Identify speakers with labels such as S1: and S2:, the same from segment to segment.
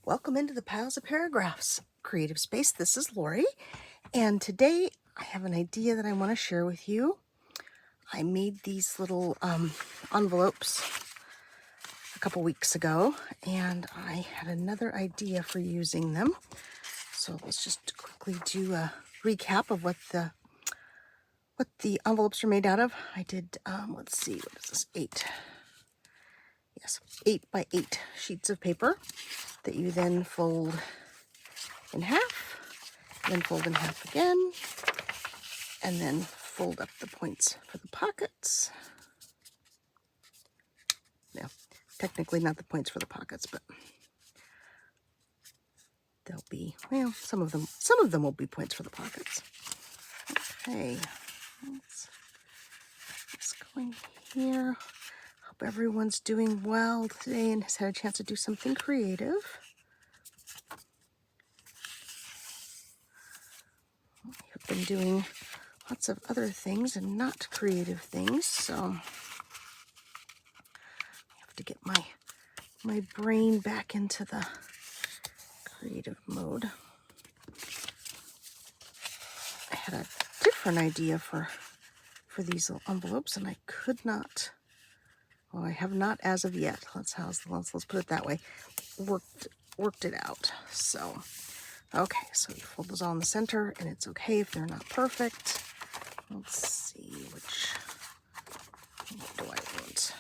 S1: Welcome into the Piles of Paragraphs creative space. This is Lori, and today I have an idea that I want to share with you. I made these little envelopes a couple weeks ago, and I had another idea for using them. So let's just quickly do a recap of what the envelopes are made out of. I did, let's see, what is this, 8 by 8 sheets of paper that you then fold in half, then fold in half again, and then fold up the points for the pockets. No, technically not the points for the pockets, but they'll be, well, some of them will be points for the pockets. Okay, let's go in here. Hope everyone's doing well today and has had a chance to do something creative. I've been doing lots of other things and not creative things, so I have to get my brain back into the creative mode. I had a different idea for these little envelopes, and I could not. Well, I have not as of yet. Let's put it that way. Worked it out. So, okay. So you fold those all in the center, and it's okay if they're not perfect. Let's see which do I want.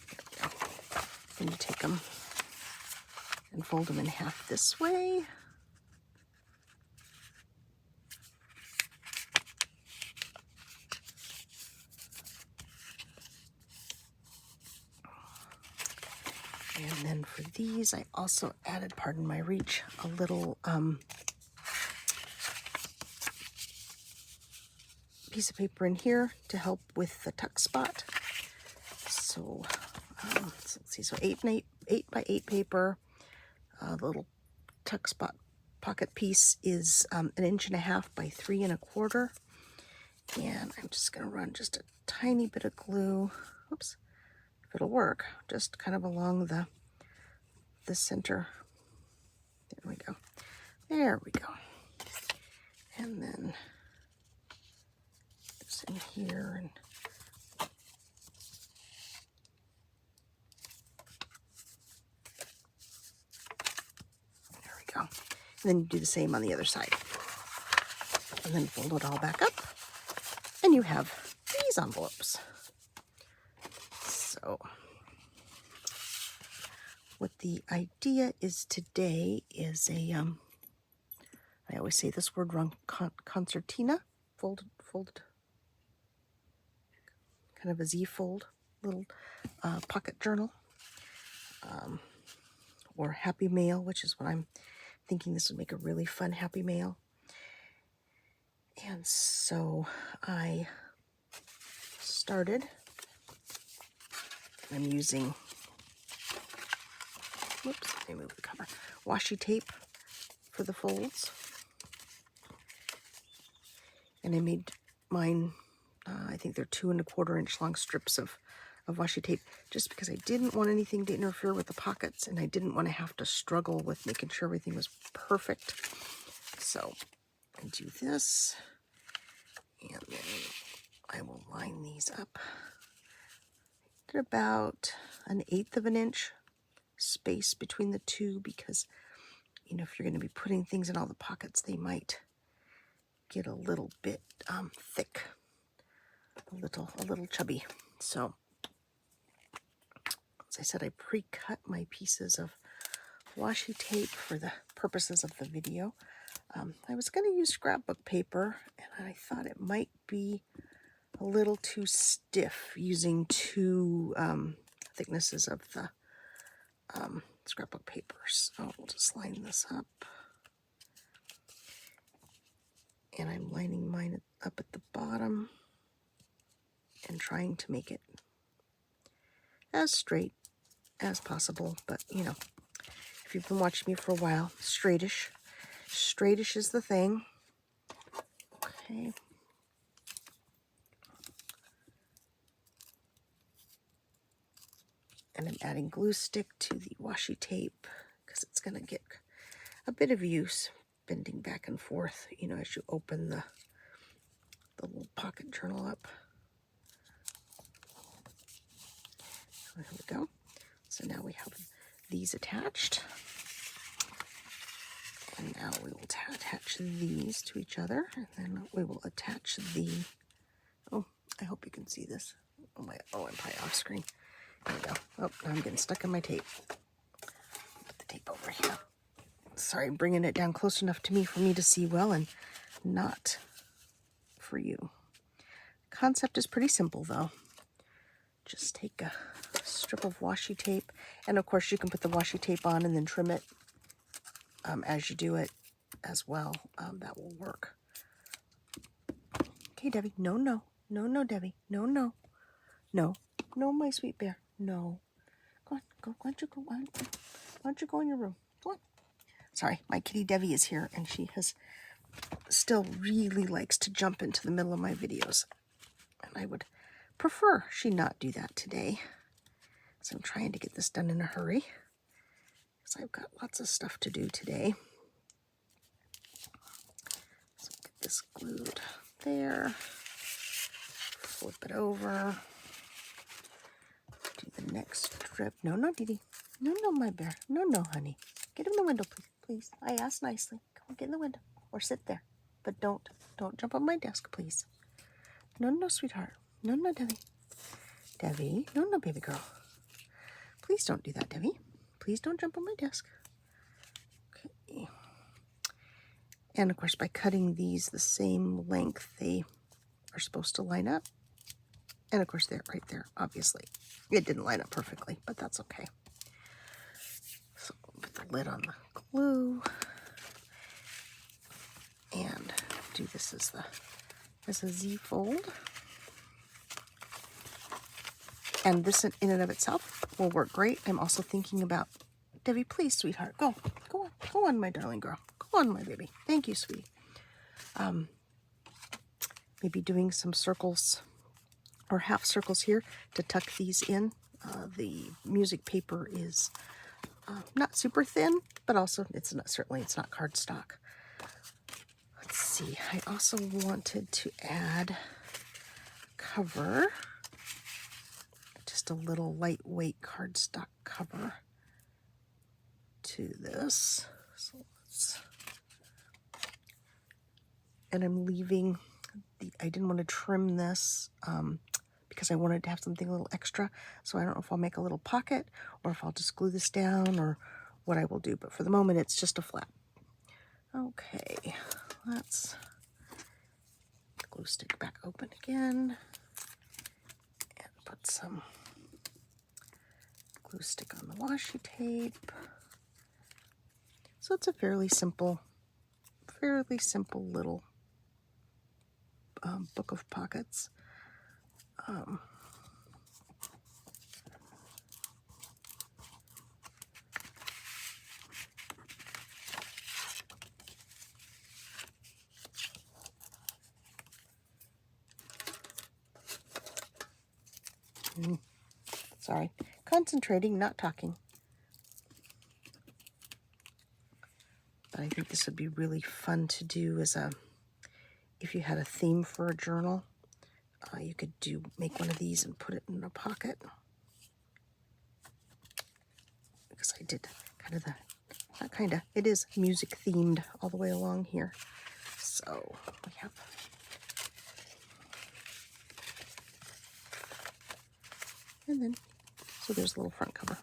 S1: There we go. Then you take them and fold them in half this way. And then for these, I also added, pardon my reach, a little piece of paper in here to help with the tuck spot. So, let's see, so 8 by 8 paper. The little tuck spot pocket piece is 1.5 inches by 3 1/4. And I'm just going to run just a tiny bit of glue. Oops. If it'll work, just kind of along the center. There we go. There we go. And then this in here, and there we go. And then you do the same on the other side. And then fold it all back up, and you have these envelopes. So what the idea is today is a, I always say this word wrong, concertina, folded, kind of a Z-fold, little pocket journal, or happy mail, which is what I'm thinking this would make a really fun happy mail. And so I started, I'm using, whoops, let me move the cover, washi tape for the folds. And I made mine, I think they're 2 1/4 inch long strips of washi tape, just because I didn't want anything to interfere with the pockets, and I didn't want to have to struggle with making sure everything was perfect. So I do this, and then I will line these up at about 1/8 of an inch space between the two, because, you know, if you're going to be putting things in all the pockets, they might get a little bit thick, a little chubby. So, as I said, I pre-cut my pieces of washi tape for the purposes of the video. I was going to use scrapbook paper, and I thought it might be a little too stiff using 2 thicknesses of the scrapbook paper. So we'll just line this up. And I'm lining mine up at the bottom and trying to make it as straight as possible. But, you know, if you've been watching me for a while, straightish is the thing. Okay. And I'm adding glue stick to the washi tape, because it's going to get a bit of use bending back and forth, you know, as you open the little pocket journal up. Here we go. So now we have these attached. And now we will attach these to each other. And then we will attach the, oh, I hope you can see this. Oh, I'm probably off screen. There we go. Oh, now I'm getting stuck in my tape. Put the tape over here. Sorry, bringing it down close enough to me for me to see well and not for you. Concept is pretty simple though. Just take a strip of washi tape, and of course you can put the washi tape on and then trim it as you do it as well. That will work. Okay, Debbie. No, no. No, no, Debbie. No, no. No. No, my sweet bear. No. Go on. Go. Why don't you go on? Why don't you go in your room? Go on. Sorry, my kitty Debbie is here, and she still really likes to jump into the middle of my videos. And I would prefer she not do that today. So I'm trying to get this done in a hurry, because I've got lots of stuff to do today. So get this glued there. Flip it over. Do the next strip. No, no, Dee Dee. No, no, my bear. No, no, honey. Get in the window, please. Please. I asked nicely. Come on, get in the window. Or sit there. But don't jump on my desk, please. No, no, sweetheart. No, no, Debbie. Debbie. No, no, baby girl. Please don't do that, Debbie. Please don't jump on my desk. Okay. And of course, by cutting these the same length, they are supposed to line up. And of course, they're right there, obviously. It didn't line up perfectly, but that's okay. So put the lid on the glue. And do this as a Z fold. And this in and of itself will work great. I'm also thinking about, Debbie, please, sweetheart, go on, my darling girl. Go on, my baby. Thank you, sweetie. Maybe doing some circles or half circles here to tuck these in. The music paper is not super thin, but also it's not cardstock. Let's see. I also wanted to add cover, just a little lightweight cardstock cover to this. So and I'm leaving I didn't want to trim this because I wanted to have something a little extra. So I don't know if I'll make a little pocket or if I'll just glue this down or what I will do. But for the moment, it's just a flap. Okay, let's glue stick back open again and put some glue stick on the washi tape. So it's a fairly simple little book of pockets. Sorry, concentrating, not talking. But I think this would be really fun to do as if you had a theme for a journal, you could make one of these and put it in a pocket. Because I did it is music themed all the way along here. So we have and then so there's a little front cover.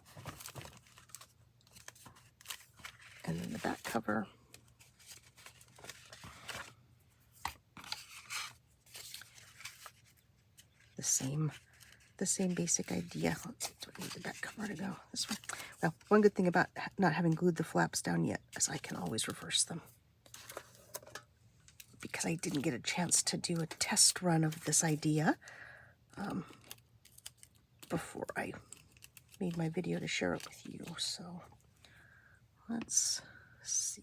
S1: And then the back cover. The same basic idea. Let's see, do I need the back cover to go this way? Well, one good thing about not having glued the flaps down yet is I can always reverse them. Because I didn't get a chance to do a test run of this idea before I made my video to share it with you. So let's see.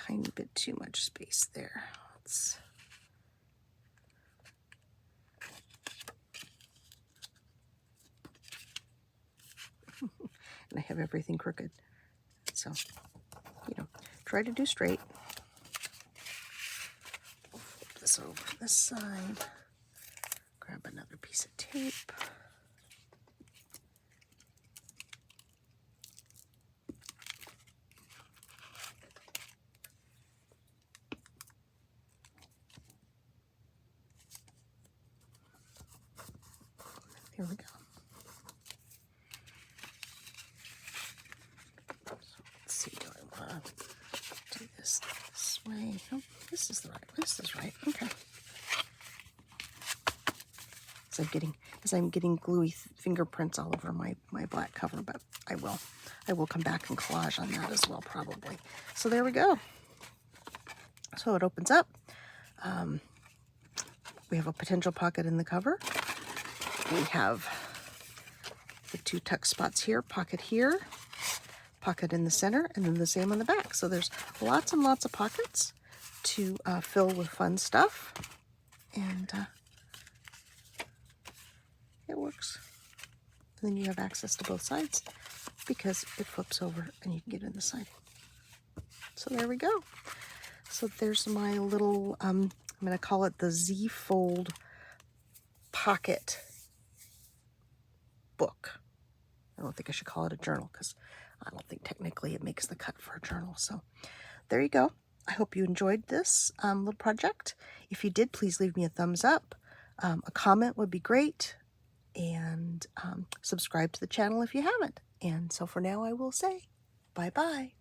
S1: tiny bit too much space there. Let's... and I have everything crooked. So, you know, try to do straight. We'll flip this over to this side. Grab another piece of tape. Here we go. So let's see, do I want to do this way? Oh, this is the right. This is right. Okay. As I'm getting gluey fingerprints all over my black cover, but I will come back and collage on that as well, probably. So there we go. So it opens up. We have a potential pocket in the cover. We have the 2 tuck spots here, pocket here, pocket in the center, and then the same on the back. So there's lots and lots of pockets to fill with fun stuff. And it works. And then you have access to both sides because it flips over and you can get in the side. So there we go. So there's my little, I'm going to call it the Z-fold pocket book. I don't think I should call it a journal because I don't think technically it makes the cut for a journal. So there you go. I hope you enjoyed this little project. If you did, please leave me a thumbs up. A comment would be great. And subscribe to the channel if you haven't. And so for now, I will say bye-bye.